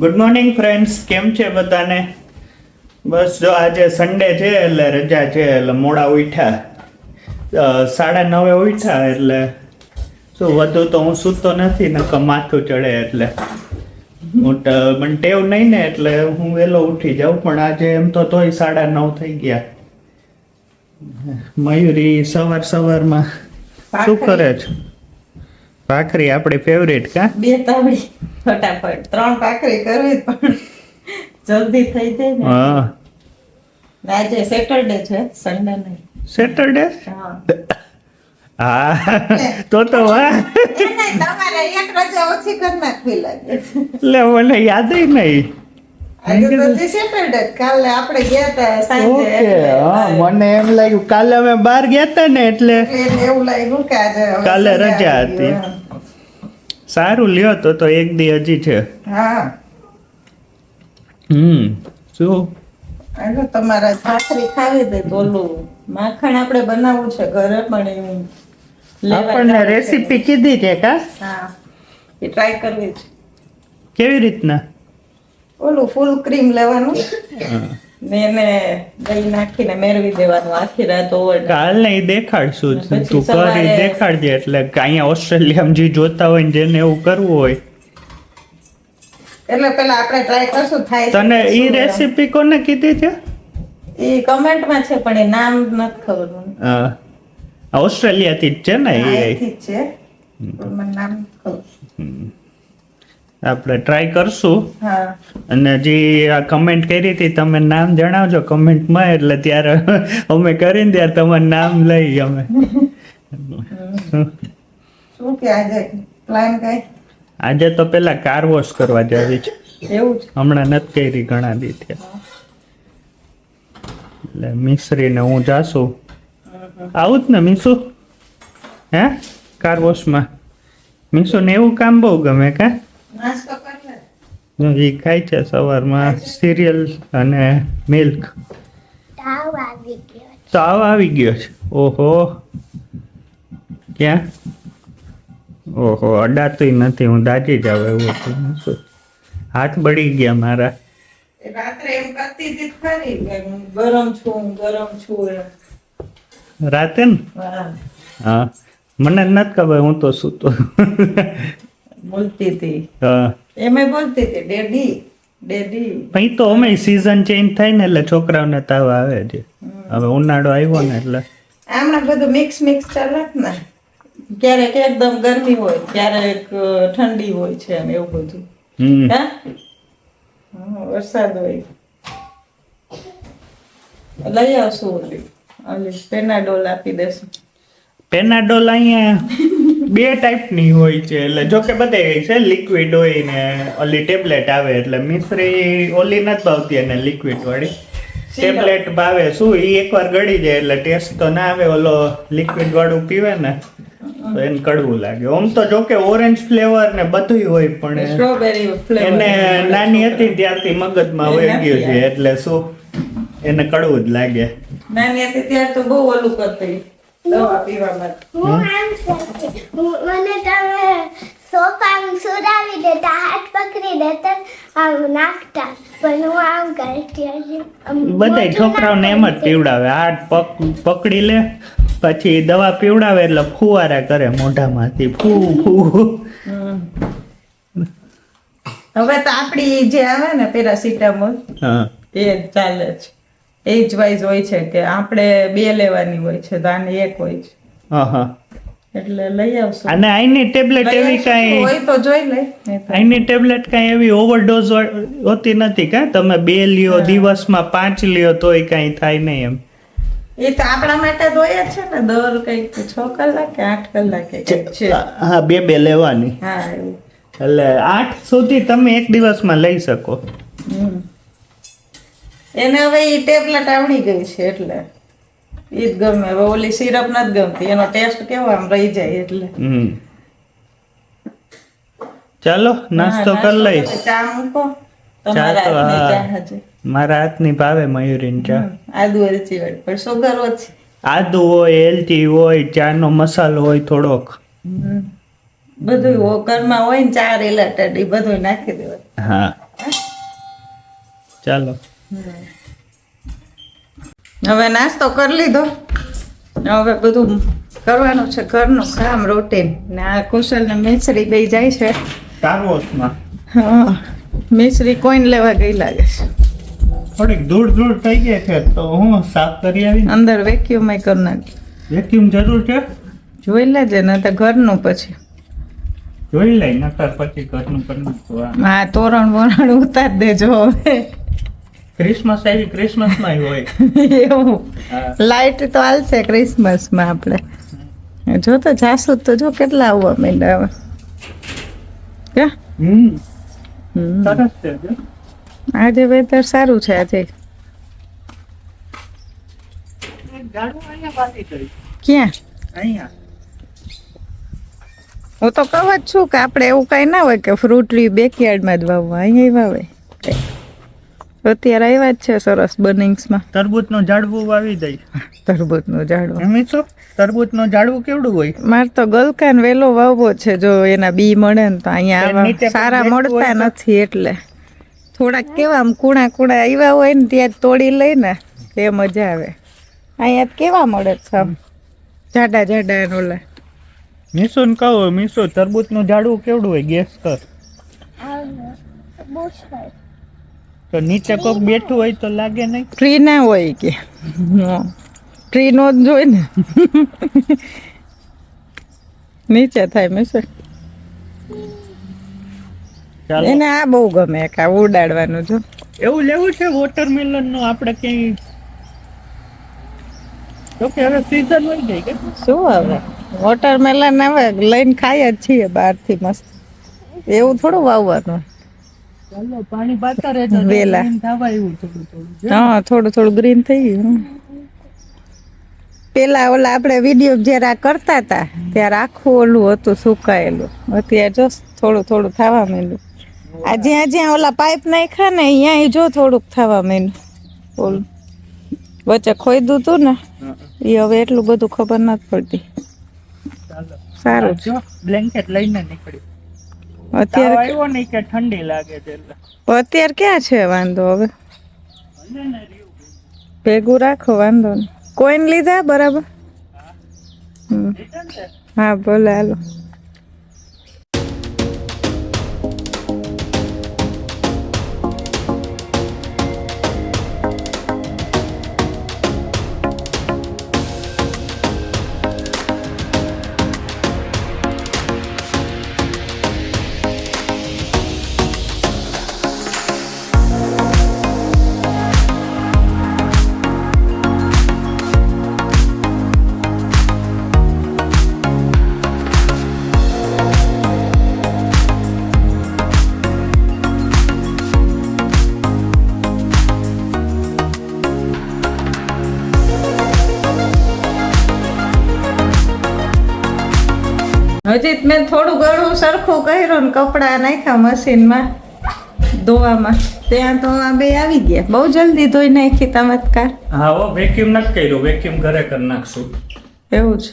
Good morning friends, કેમ છે બધાને? બસ જો આજે સન્ડે છે એટલે રજા છે એટલે મોડા ઉઠ્યા, 9:30 ઉઠ્યા. એટલે શું વધુ તો હું સૂતો નથી ને માથું ચડે એટલે મને ટેવ નહીં ને એટલે હું વહેલો ઉઠી જાઉં. પણ આજે એમ તો તોય 9:30 થઈ ગયા. મયુરી સવારમાં શું કરે છે? ભાખરી આપણી ફેવરેટ કા? બે તાવડી ફટાફટ 3 ભાખરી કરવી પણ જલ્દી થઈ જાય ને. હા, આજે સેટરડે છે, સન્ડે નહીં. સેટરડે? હા તો વાહ. તમારે એક રજા ઓછી કરી નાખવી લાગે. એટલે મને યાદ નહીં. આજે તો સેટરડે, કાલે આપણે ગયા હતા સાંજે. હા, મને એમ લાગ્યું કાલે અમે બહાર ગયા હતા ને એટલે એવું લાગ્યું કે આજે કાલે રજા હતી. સારું લ્યો તો એક દી હજી છે. હા શું આજે તમારે ભાખરી ખાવી દે તો ઓલું માખણ આપણે બનાવવું છે ઘરે પણ એવું આપણને રેસીપી કીધી છે કા? હા, એ ટ્રાય કરવી છે. કેવી રીતના? ઓલું ફૂલ ક્રીમ લેવાનું ને એને દહીં નાખીને મેળવી દેવાનું આખી રાત ઓવર. કાલ ને દેખાડશું, પછી તું સવારે કરી દેખાડજે. એટલે અહીંયા ઓસ્ટ્રેલિયામાં જે જોતા હોય ને જેને એવું કરવું હોય એટલે પેલા આપણે ટ્રાય કરશું થાય છે તને કે ઈ શું. રેસીપી કોને કીધી છે? એ કમેન્ટમાં છે પણ એ નામ નથી ખબર મને. ઓસ્ટ્રેલિયાથી જ છે ને એ? અહીંથી જ છે પણ મને નામ નથી ખબર. આપણે ટ્રાય કરશું. હા અને જે આ કમેન્ટ કરી હતી તમે નામ જણાવજો કમેન્ટમાં, એટલે ત્યારે અમે કરીને ત્યારે તમારું નામ લઈ અમે. શું કે આજે પ્લાન કઈ? આજે તો પેલા કાર વોશ કરવા જવી છે. એવું છે? હમણાં નથી કરી ઘણા દી થયા. એટલે મિશ્રી ને હું જાશું. આવું જ ને મીસુ? હે કાર વોશમાં મીસુ ને એવું કામ બહુ ગમે કા? નાસ્તો કરી લે. એ ખાય છે સવારમાં સિરિયલ અને મિલ્ક. તાવ આવી ગયો છે? ઓહો, ક્યાં? ઓહો, અડાતુંય નથી, હું દાજી જાવ એવું હતું. શું હાથ બળી ગયા મારા. એ રાત્રે એમ કરતી હતી ખરી કે હું ગરમ છું એમ. રાતે ને? હા હા, મને નથી ખબર, હું તો સૂતો. બોલતી હતી હા, એમે બોલતી હતી ડેડી. પછી તો અમે સીઝન ચેન્જ થાય ને એટલે છોકરાઓને તાવ આવે છે. હવે ઉનાળો આવ્યો ને એટલે આમણા બધું મિક્સ ચાલે ને. ક્યારેક એકદમ ગરમી હોય, ક્યારેક ઠંડી હોય છે એમ એવું બધું. હા વરસાદ હોય. લઈ આવશું ઓલી પેનાડોલ આપી દેશું. પેનાડોલ અહીંયા 2 ટાઈપની હોય છે. એટલે જો કે બધે છે, લિક્વિડ હોય ને ઓલી ટેબ્લેટ આવે. એટલે મિશ્રી ઓલી નથી ભાવતી અને લિક્વિડ વાળી ટેબ્લેટ ભાવે. શું એ એકવાર ગળી જાય એટલે ટેસ્ટ તો ના આવે. ઓલો લિક્વિડ વાળું પીવે ને તો એને કડવું લાગે. આમ તો જો કે ઓરેન્જ ફ્લેવર ને બધું હોય પણ સ્ટ્રોબેરી ફ્લેવર એને નાની હતી ત્યારથી મગજમાં વહી ગયું છે એટલે શું એને કડવું જ લાગે. નાની હતી ત્યારે તો બહુ ઓલું કરતી દવા પીવા માટે. મને તમે સોફામાં સુડાવી દેતા, હાથ પકડી દેતા, આમ નાખતા, પણ હું આમ કરતી હતી. બધા છોકરાઓને એમ જ પીવડાવે. હાથ પકડી લે પછી દવા પીવડાવે એટલે ફુવારા કરે મોઢામાંથી, ફૂ ફૂ. હવે તો આપડી જે આવે ને પેરાસિટામોલ હા, એ જ ચાલે છે. એજ વાઇઝ હોય છે કે આપણે 2 લેવાની હોય છે તો આની 1 હોય છે. હા. એટલે લઈ આવશું. અને આઈની ટેબ્લેટ એવી કાંઈ હોય તો જોઈ લે. આઈની ટેબ્લેટ કાંઈ એવી ઓવરડોઝ હોતી નથી કા? તમે 2 લ્યો, દિવસમાં 5 લ્યો તોય કાંઈ થાય નહીં એમ. એ તો આપણા માટે જ હોય જ છે ને. દર કંઈક 6 કલાક કે 8 કલાકે કંઈક છે. હા, 2 લેવાની. હા એવું. એટલે 8 સુધી તમે એક દિવસમાં લઈ શકો. એને હવે ઈ ટેબ્લેટ આવડી ગઈ છે એટલે ઈ જ ગમે. હવે ઓલી સિરપ નથી ગમતી, એનો ટેસ્ટ કેવો આમ રહી જાય એટલે. ચાલો નાસ્તો કરી લઈ. ચા મૂકો. તમારા હાથની ચા હજુ. મારા હાથની ભાવે મયુરીની ચા. આદુ એલચી વાળી પણ સુગર ઓછી. આદુ હોય, એલચી હોય, ચાનો મસાલો હોય થોડોક. બધું ઘરમાં હોય ને 4 રિલેટેડ એ બધું નાખી દેવાનું. હા, ચાલો. હવે નાસ્તો કરી લીધો, હવે બધું કરવાનું છે ઘરનું કામ રૂટીન. ને આ કુશલ ને મિશ્રી બે જાય છે. તારવોસમાં હા, મિશ્રી કોઈને લેવા ગઈ લાગે છે. થોડીક દૂર થઈ ગઈ છે તો હું સાફ કરી આવી. અંદર વેક્યુમ કરી નાખ. વેક્યુમ જરૂર છે? જોઈ લેજે ને તો ઘરનું પછી જોઈ લઈ નકર પછી ઘરનું કરી નાખું. હા, તોરણ બોરણ ઉતાર દેજો હવે. ક્રિસમસ આવી, ક્રિસમસમાં હોય એવું હા. લાઈટ તો હાલશે ક્રિસમસમાં આપણે. જો તો જાસુ તો જો કેટલા આવવા માંડ્યા હવે. ક્યાં? સરસ છે જો. આજે વેધર સારું છે આજે. ગાડું અહીંયા બાકી ગઈ. ક્યાં? અહીંયા હું તો કહું જ છું કે આપણે એવું કઈ ના હોય કે ફ્રૂટ ટ્રી બેકયાર્ડમાં જ વાવવા, અહીંયા વાવે. અત્યારે આવ્યા જ છે સરસ બનિંગ્સમાં તરબૂચનું ઝાડવું વાવી દઈ. તરબૂચનું ઝાડવું. એમ તો તરબૂચનું ઝાડવું કેવડું હોય? મારે તો ગલકાન વેલો વાવવો છે, જો એના બી મળે ને તો અહીંયા તે નીચે આવા સારા કોઈ મળતા હોય તો? નથી એટલે થોડાક કેવા આમ કુણા આવ્યા હોય ને ત્યાં જ તોડી લઈ ને એ મજા આવે. અહીંયા તો કેવા મળે છે આમ જાડા જાડા ઓલા. મીસુ ને કહો, મીસુ તરબૂચનું ઝાડવું કેવડું હોય ગેસ કર. તો નીચે કોક બેઠું હોય તો લાગે નહીં. ટ્રી ના હોય કે ટ્રી નો જ જોઈ ને નીચે થાય મેસે. ચાલો એને આ બહુ ગમે કા ઉડાડવાનું. જો એવું લેવું છે વોટરમેલન નું આપણે ક્યાંય? તો કે હવે સીઝન હોય ગઈ કે શું હવે વોટરમેલન હવે લઈને ખાય જ છીએ બહારથી મસ્ત. એવું થોડું વાવવાનું. ચાલો પાણી પાતા રહેજો વેલા. green થવા એવું થોડું હા, થોડું થોડું ગ્રીન થઈ ગયું. પેલા ઓલા આપણે વિડીયો જ્યારે આ કરતા હતા ત્યારે આખું ઓલું હતું સુકાયેલું. અત્યારે જો થોડું થોડું થવા માંડ્યું. આ જ્યાં જ્યાં ઓલા પાઇપ નાખ્યા ને અહીંયા જો થોડુંક થવા માંડ્યું. ઓલું વચ્ચે ખોઈદું હતું ને એ હવે એટલું બધું ખબર નથી પડતી. ચાલો સારું છે. જો બ્લેન્કેટ લઈને નીકળી. અત્યારે આવ્યો નહીં કે ઠંડી લાગે છે એટલે અત્યારે ક્યાં છે વાંધો? હવે ભેગું રાખો, વાંધો નહીં. કોઈને લીધા બરાબર? હા, ભલે હાલો. હજી મેં થોડું ઘણું સરખું કર્યું ને કપડાં નાખ્યા મશીનમાં ધોવામાં, ત્યાં તો આ બે આવી ગયા. બહુ જલ્દી ધોઈ નાખી ચમત્કાર. હા હો, વેક્યુમ નથી કર્યું. વેક્યુમ ઘરે કરી નાખશું. એવું જ.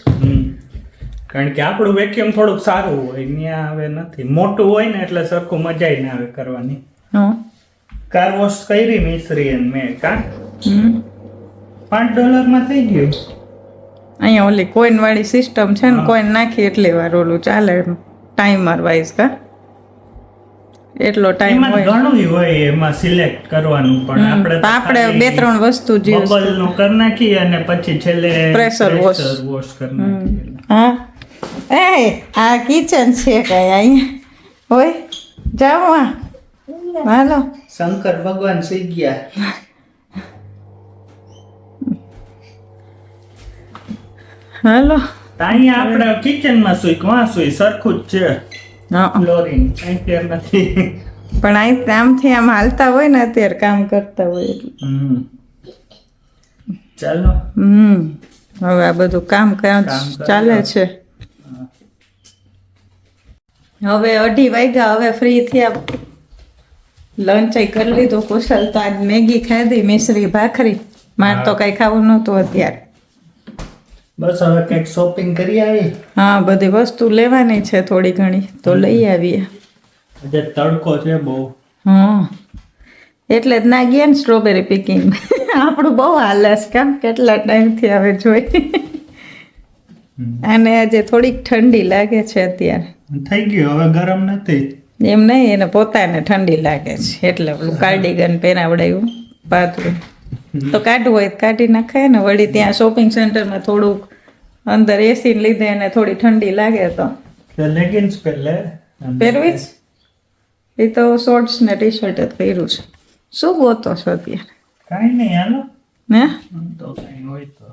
કારણ કે આપણું વેક્યુમ થોડુંક સારું હોય, ત્યાં હવે નથી. મોટું હોય ને એટલે સરખું મજા ના આવે કરવાની. હા, કાર વોશ કરી મિસ્ત્રી મેં કા $5 માં થઈ ગયું. અહીંયા ઓલી કોઈન વાળી સિસ્ટમ છે ને, કોઈન નાખી એટલી વાર ઓલું ચાલે ટાઈમર વાઇઝ. કા એટલો ટાઈમ એમાં હોય. ઘણું હોય એમાં સિલેક્ટ કરવાનું, પણ આપણે 2-3 વસ્તુ જ બબલ નું કરી નાખી અને પછી છેલ્લે Pressure wash. વોશ કરી નાખી. હા, એ આ કિચન છે કઈ અહીંયા હોય. જાઓ હાલો. શંકર ભગવાન સુઈ ગયા. હાલો. અહીંયા આપણે કિચન માં સુઈ વાં સુઈ સરખું જ છે. હા, ફ્લોરિંગ અહીં નથી. પણ અહીં આમથી આમ હાલતા હોય ને અત્યારે કામ કરતા હોય એટલે. ચાલો હવે આ બધું કામ ચાલે છે. હવે 2:30 વાગ્યા, હવે ફ્રી થયા. લંચ કરી લીધું. કુશલ તો આજ મેગી ખાધી, મિશ્રી ભાખરી. મારે તો કઈ ખાવું નહોતું અત્યારે. બસ હવે કંઈક શોપિંગ કરી આવી. હા, બધી વસ્તુ લેવાની છે થોડી ઘણી, તો લઈ આવીએ. આજે તડકો છે બહુ. હા, એટલે જ ના ગયા ને સ્ટ્રોબેરી પિકિંગ. આપણું બહુ હાલસ કામ કેટલા ટાઈમથી હવે જોઈ. અને આજે થોડીક ઠંડી લાગે છે અત્યારે. થઈ ગયું હવે ગરમ નથી. એમ નહીં, એને પોતાને ઠંડી લાગે છે એટલે પેલું કાર્ડિગન પહેરાવડાયું પાતળું. તો કાઢવું હોય તો કાઢી નાખાય ને. વળી ત્યાં શોપિંગ સેન્ટરમાં થોડુંક અંદર એસી લીધે એને થોડી ઠંડી લાગે તો લેગિન્સ પહેલે પહેરવી જ. એ તો શોર્ટ્સ ને ટી શર્ટ જ પહેર્યું છે. શું ગોતો છો અત્યારે? કાંઈ નહીં હાલો. હે તો કાંઈ હોય તો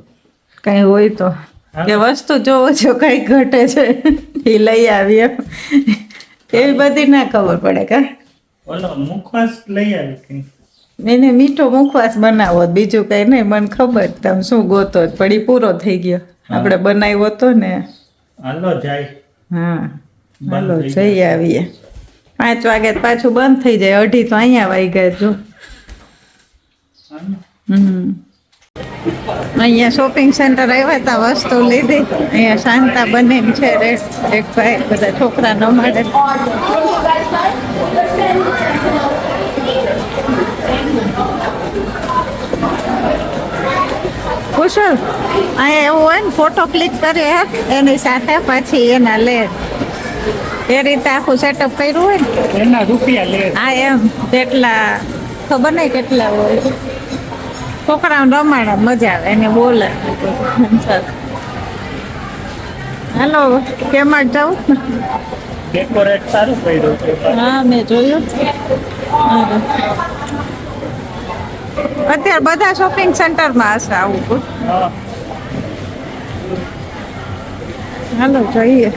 કઈ હોય તો કે વસ્તુ જોવો છો કઈ ઘટે છે એ લઈ આવી એમ. એવી બધી ના ખબર પડે કા. ઓલો મુખવાસ લઈ આવી કઈ. એને મીઠો મુખવાસ બનાવો બીજું કઈ નહીં. મને ખબર તમે શું ગોતો જ પડી પૂરો થઈ ગયો. આપણે બનાવ્યો તો ને. હાલો જાય. હા હાલો જઈ આવીએ. 5 વાગે તો પાછું બંધ થઈ જાય. 2:30 તો અહીંયા વાઈ ગયા જો. અહીંયા શોપિંગ સેન્ટર આવ્યા હતા, વસ્તુ લીધી. અહીંયા શાંતા બને છે એક ભાઈ બધા છોકરા ન મળે. કુશલ અહીંયા એવું હોય ને ફોટો ક્લિક કરીએ એની સાથે પછી એના લે એ રીતે આખું સેટઅપ કર્યું હોય ને એના રૂપિયા લે. હા એમ કેટલા ખબર નહીં કેટલા હોય. છોકરાઓને રમાડે મજા આવે એને બોલે. હાલો કેમાં જાઉં? ડેકોરેટ સારું કર્યું છે. હા મેં જોયું. અત્યારે બધા શોપિંગ સેન્ટરમાં હશે આવું. હા. હાલો જોઈએ.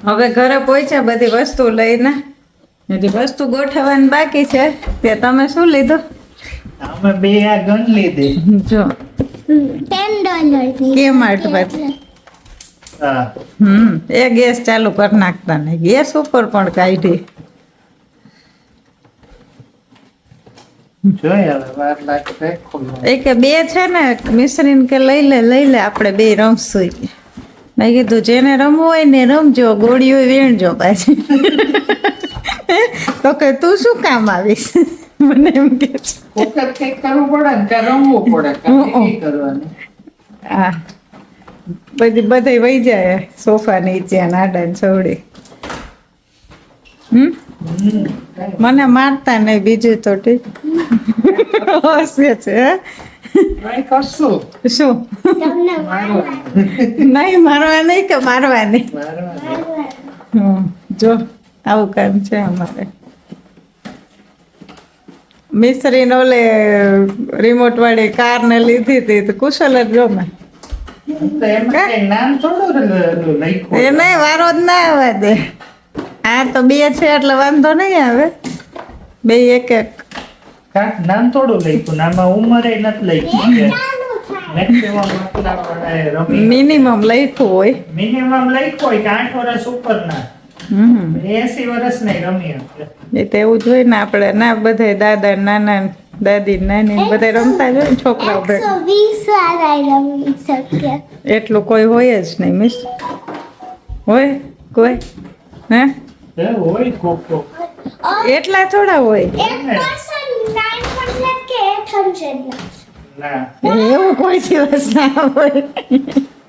હવે ઘરે પહોંચ્યા બધી વસ્તુ લઈને. હજી વસ્તુ ગોઠવવાની બાકી છે. તે તમે શું લીધું? અમે બે આ ગન લીધી. જો $10 કે માર્ટ પછી હા. એ ગેસ ચાલુ કરી નાખતા ને ગેસ ઉપર પણ કાઢી. જોઈ હવે વાર લાગશે ખોલવા. એ કે બે છે ને મિશ્રીને કે લઈ લે આપણે બે રમશું. મેં કીધું જેને રમવું હોય ને રમજો, ગોળીઓ વીણજો પાછી. તો કે તું શું કામ આવીશ? મને એમ કે છે. પોકર કંઈક કરવું પડે ને કે રમવું પડે કાંઈ કરવાનું. હા પછી બધા વહી જાય સોફા નીચે નાડા ને છોડી. મને મારતા નહીં બીજું તો ઠીક. હસે છે કાંઈ કરશું. શું તમને નહીં મારવા નહીં કે મારવાની. જો આવું કામ છે અમારે. મિસ્ત્રીને ઓલે રિમોટ વાળી કાર ને લીધી હતી તો કુશલ જ ગમે. તો એમાં કંઈ નામ થોડું લખ્યું. એ નહીં વારો જ ના આવે દે. આ તો બે છે એટલે વાંધો નહીં આવે. બે એક કાંઈક નામ થોડું લખ્યું. નામાં ઉંમરે નથી લખી. મેક્સિમમ મિનિમમ લખ્યું હોય. મિનિમમ લખ્યું હોય કે 8 વર્ષ ઉપરના. 80 વર્ષ નહીં રમી શકે. એ તો એવું જ હોય ને આપણે ના બધા દાદા નાના દાદી નાની બધા રમતા જ હોય ને છોકરાઓ ભેગા. 120 વાળા રમી શકે. એટલું કોઈ હોય જ નહીં મિસ. હોય કોઈ હે એ હોય કોકો. એટલા થોડા હોય. 1% 900 કે 800 ના એવું કોઈ દિવસ ના હોય.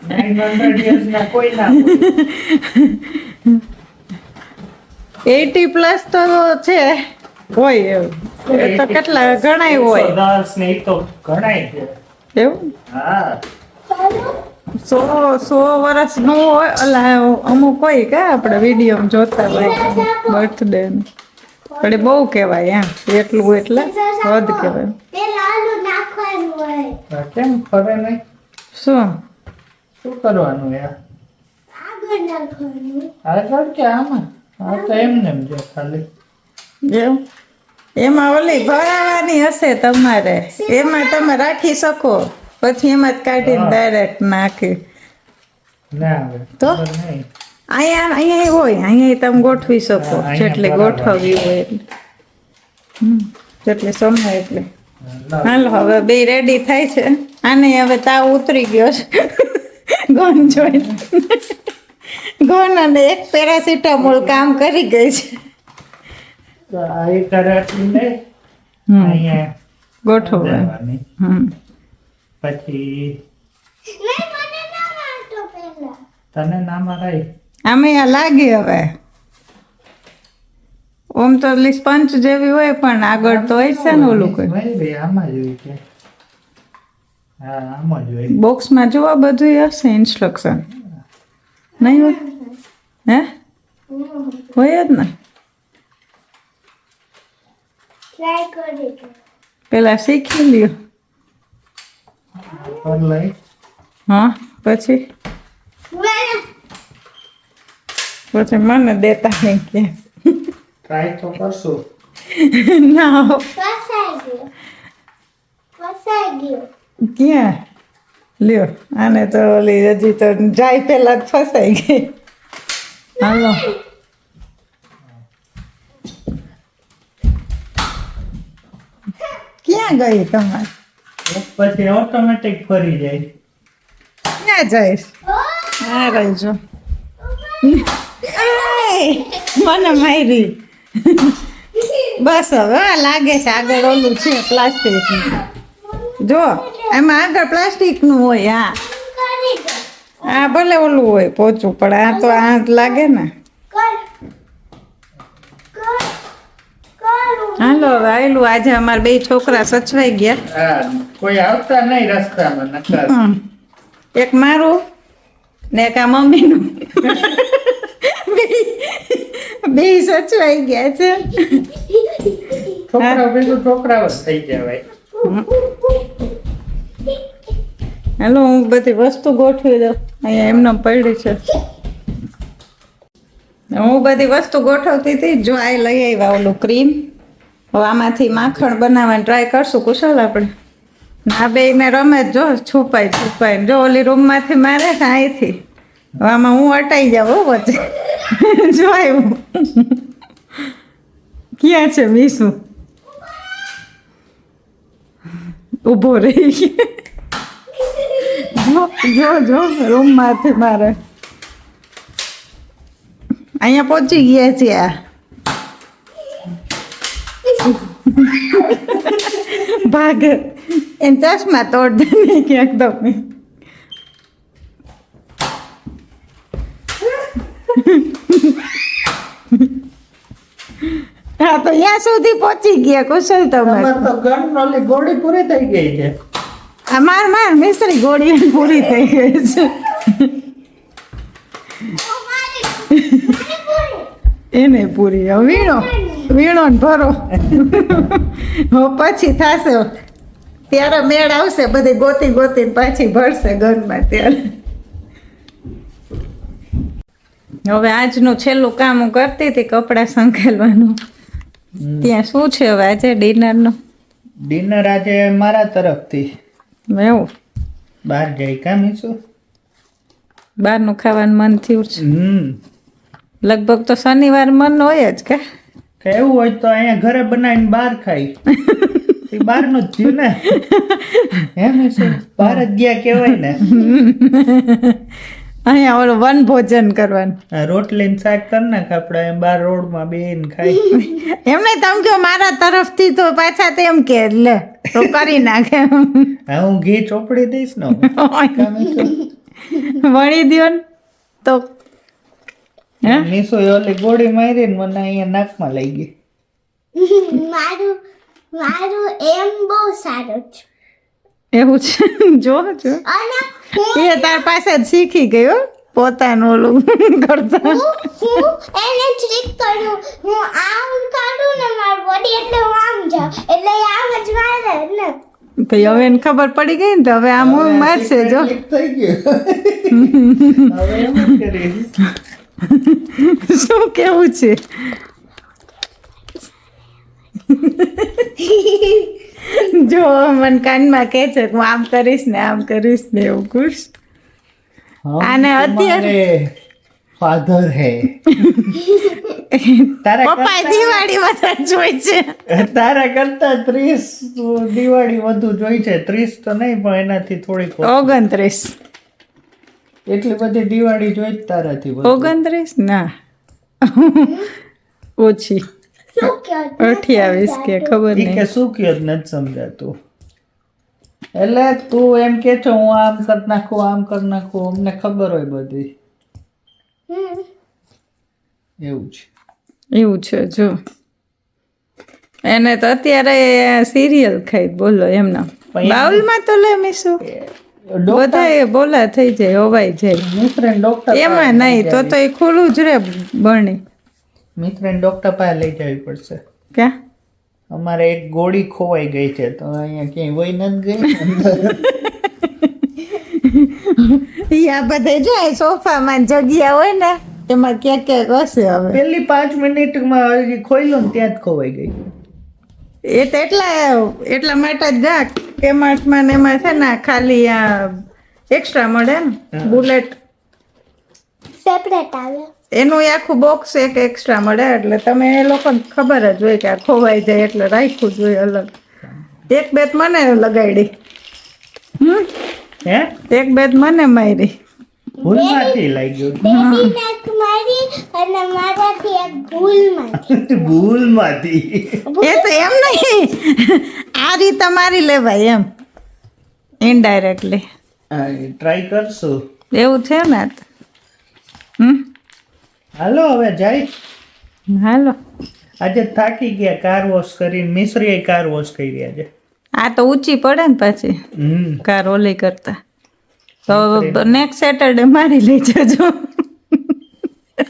900 years ના કોઈ ના હોય. 80+ તો છે હોય એવું. એ તો કેટલા ઘણાય હોય 110 ને ઈ તો ઘણાય છે. એવું. હા 100 વર્ષ નું હોય. અલા અમુક હોય કે આપણે વિડીયો જોતા હોય બર્થડે પણ એ બહુ કહેવાય. એટલું એટલે વધ કહેવાય. પેલા આલુ નાખવાનું હોય. આ કેમ ફરે નહીં? શું શું કરવાનું યાર? આગળ નાખવાનું. આગળ કે આમાં? આ તો એમને એમ છે ખાલી. એવું એમાં ઓલી ભરાવાની હશે તમારે. એમાં તમે રાખી શકો પછી એમાં જ કાઢીને ડાયરેક્ટ નાખી. ના આવે તો? ખબર નહીં. અહીંયા હોય અહીંયા તમે ગોઠવી શકો અહીંયા જેટલી બરાબર. ગોઠવવી હોય એટલે. જેટલી સમય એટલે. હાલો હવે બે રેડી થાય છે. આને હવે તાવ ઉતરી ગયો છે ગોન જોઈને. ગોન અને એક પેરાસિટામોલ કામ કરી ગઈ છે. તો આ એક રાટલી લઈ અહીંયા ગોઠવવા. દેવાની. પછી નહીં મને ના મારતો પહેલા. તને ના મરાય. આમે આ લાગે હવે. ઓમ તો ઓલી સ્પંચ જેવી હોય પણ આગળ તો હોય છે ને ઓલું કોઈ ભાઈ આમાં જ હોય છે. હા આમાં જ હોય. બોક્સમાં જોવા બધું હશે ઇન્સ્ટ્રક્શન નહીં હોય હે હોય જ ને. ટ્રાય કરી દો. પેલા શીખી લ્યો. પર લઈ હા પછી મને દેતા નહીં કે ટ્રાય તો કરશું. ના ફસાઈ ગયો. ક્યાં લ્યો આને તો ઓલી હજી તો જાય પેલા જ ફસાઈ ગઈ. હાલો ક્યાં ગઈ તમારે? પછી ઓટોમેટિક ફરી જાય. ક્યાં જઈશ? હા રહીજો. મને મારી બસ હવે આ લાગે છે આગળ ઓલું છે પ્લાસ્ટિક. જો એમાં આગળ પ્લાસ્ટિકનું હોય. હા કરી દો. હા ભલે ઓલું હોય પોચું પણ આ તો આ લાગે ને. કરું. હાલો હવે આયલું. આજે અમારા બે છોકરા સચવાઈ ગયા. હા કોઈ આવતા નહીં રસ્તામાં નકર. એક મારું ને એક આ મમ્મીનું. બે સચવાઈ ગયા છે. છોકરાઓ બીજું છોકરાઓ જ થઈ જવાય. હાલો હું બધી વસ્તુ ગોઠવી દઉં. અહીંયા એમને પડી છે. હું બધી વસ્તુ ગોઠવતી હતી. જો આ લઈ આવ્યા ઓલું ક્રીમ. હવે આમાંથી માખણ બનાવવાની ટ્રાય કરશું કુશલ આપણે. આ બે ને રમે જ જો છુપાઈ જો ઓલી રૂમમાંથી મારે છે અહીંથી. હવે આમાં હું અટાઈ જાઉં હો વચ્ચે. જો આવ્યું. ક્યાં છે મીસુ? ઊભો રહી ગયો. જો રૂમમાંથી મારે અહીંયા પહોંચી ગયા છે. આ ભાગે એને ચશ્મા તોડ દે નહીં ક્યાંક તમે. હા તો ત્યાં સુધી પહોંચી ગયા કુશલ તમે. તમારે તો ગન ઓલી ગોળી પૂરી થઈ ગઈ છે. આ માર મિસ્ત્રી ગોળી પૂરી થઈ ગઈ છે. એને પૂરી હવે વીણો ને ભરો. હવે પછી થશે ત્યારે મેળ આવશે. બધી ગોતી પાછી ભરશે ઘરમાં ત્યારે. હવે આજનું છેલ્લું કામ હું કરતી હતી કપડાં સંકેલવાનું. ત્યાં શું છે હવે આજે ડિનરનું? ડિનર આજે મારા તરફથી એવું બહાર જઈ કામીશું. બહારનું ખાવાનું મન થયું છે. લગભગ તો શનિવાર મન હોય જ કે એવું હોય તો અહીંયા ઘરે બનાવીને બહાર ખાઈ. બહારનું જ થયું ને. એમ છે બહાર જ ગયા કહેવાય ને. અહીંયા ઓલું વન ભોજન કરવાનું. રોટલી ને શાક કરી નાખ આપણે બહાર રોડમાં બેન ખાઈ. એમ નહીં તમે કહો મારા તરફથી તો પાછા તેમ કે લે તો કરી નાખે. હા હું ઘી ચોપડી દઈશ ને. વળી દ્યો ને તો નીસુ ઓલી ગોળી મારી ને મને અહીંયા નાકમાં લઈ ગઈ. મારું એમ બહુ સારું છે. એવું છે. જો અને એ તાર પાસે જ શીખી ગયો પોતાનું ઓલું કરતા. હું એને ટ્રીક કરું. હું આમ કાઢું ને મારું બોડી એટલે હું આમ જાઉં એટલે આમ જ મારે ને. તો હવે એને ખબર પડી ગઈ ને તો હવે આમ હું મારશે જો. થઈ ગયું. હવે એમ જ કરીશ. શું કેવું છે? જો મને કાનમાં કહે છે હું આમ કરીશ ને એવું ખુશ. આને અત્યારે ફાધર હે. પપ્પા દિવાળી વધારે જોઈ છે. તારા કરતા 30 દિવાળી વધુ જોઈ છે. 30 તો નહીં પણ એનાથી થોડીક 29 એટલી બધી દિવાળી જોઈ જ તારાથી વધુ. 29 ના ઓછી શું કયો 28 કે ખબર ઈ કે નહીં. શું કયો જ નથી સમજાતું. એટલે તું એમ કે છો હું આમ કરી નાખું અમને ખબર હોય બધી. એવું છે. એવું છે જો. એને તો અત્યારે સિરિયલ ખાઈ બોલો એમના પણ બાઉલમાં તો લે મીશું બધા એ બોલા થઈ જાય હોવાઈ જાય મિત્રને ડોક્ટર એમાં નહીં તો એ ખુલ્લું જ રે બની મિત્રને ડોક્ટર પાસે લઈ જવી પડશે. ક્યાં અમારે એક ગોળી ખોવાઈ ગઈ છે તો અહીંયા ક્યાંય વહી નથી ગઈ. ઈ આ બધે જો સોફામાં જગ્યા હોય ને એમાં ક્યાંક ક્યાંક હશે હવે પેલી 5 મિનિટમાં હજી ખોઈલો ને ત્યાં જ ખોવાઈ ગઈ. એ તો એટલા માટે જ જા કેમાર્ટમાં ને એમાં છે ને ખાલી આ એક્સ્ટ્રા મળે ને બુલેટ સેપરેટ આવે. એનું ય આખું બોક્સ એક એક્સ્ટ્રા મળે એટલે તમે એ લોકોને ખબર જ હોય કે આ ખોવાઈ જાય એટલે રાખવું જોઈએ અલગ. એક બેત મને લગાડી હે એક બેત મને મારી ભૂલમાંથી લાગ્યો. બેબીને એક મારી અને મારાથી એક ભૂલમાંથી. ભૂલમાંથી. એ તો એમ નહીં આ રીતે મારી લેવાય એમ ઇનડાયરેક્ટલી ટ્રાય કરશું. એવું છે ને હાલો હવે જાય. હાલો આજે થાકી ગયા કાર વોશ કરીને. મિશ્રીએ કાર વોશ કરી આજે. આ તો ઊંચી પડે ને પાછી કાર ઓલી કરતા તો નેક્સ્ટ સેટરડે મારી લઈ જજો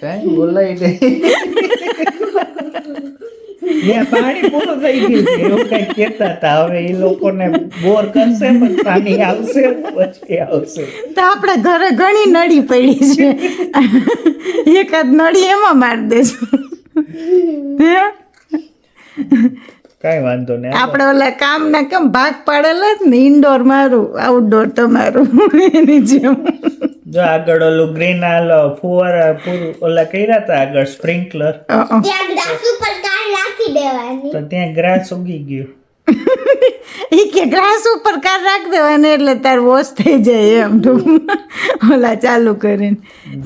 કાંઈ બોલાય નહીં. ત્યાં પાણી પૂરું થઈ ગયું છે એવું કઈ કહેતા હતા. હવે એ લોકોને બોર કરશે પણ પાણી આવશે પછી આવશે. તો આપણે ઘરે ઘણી નળી પડી છે એકાદ નળી એમાં મારી દેજો કાંઈ વાંધો નહીં. આપણે ઓલા કામ ના કેમ ભાગ પાડેલા જ ને ઇન્ડોર મારું આઉટડોર તમારું એની જેમ જો આગળ ઓલું ગ્રીન હાલ ફુવારા પૂરું ઓલા કર્યા હતા આગળ સ્પ્રિંકલર ત્યાં ગ્લાસ ઉપર કાર રાખી દેવાની. તો ત્યાં ગ્રાસ ઉગી ગયું. ઈ કે ગ્લાસ ઉપર કાર રાખ દેવાની એટલે તાર વોશ થઈ જાય એમ ઓલા ચાલુ કરીને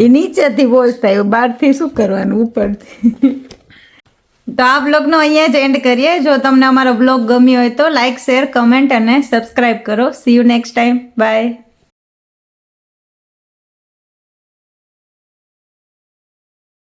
એ નીચેથી વોશ થાય બહારથી શું કરવાનું ઉપરથી. તો આ બ્લોગનો અહીંયા જ એન્ડ કરીએ. જો તમને અમારો બ્લોગ ગમ્યો હોય તો લાઈક શેર કમેન્ટ અને સબસ્ક્રાઈબ કરો. See you next time. By.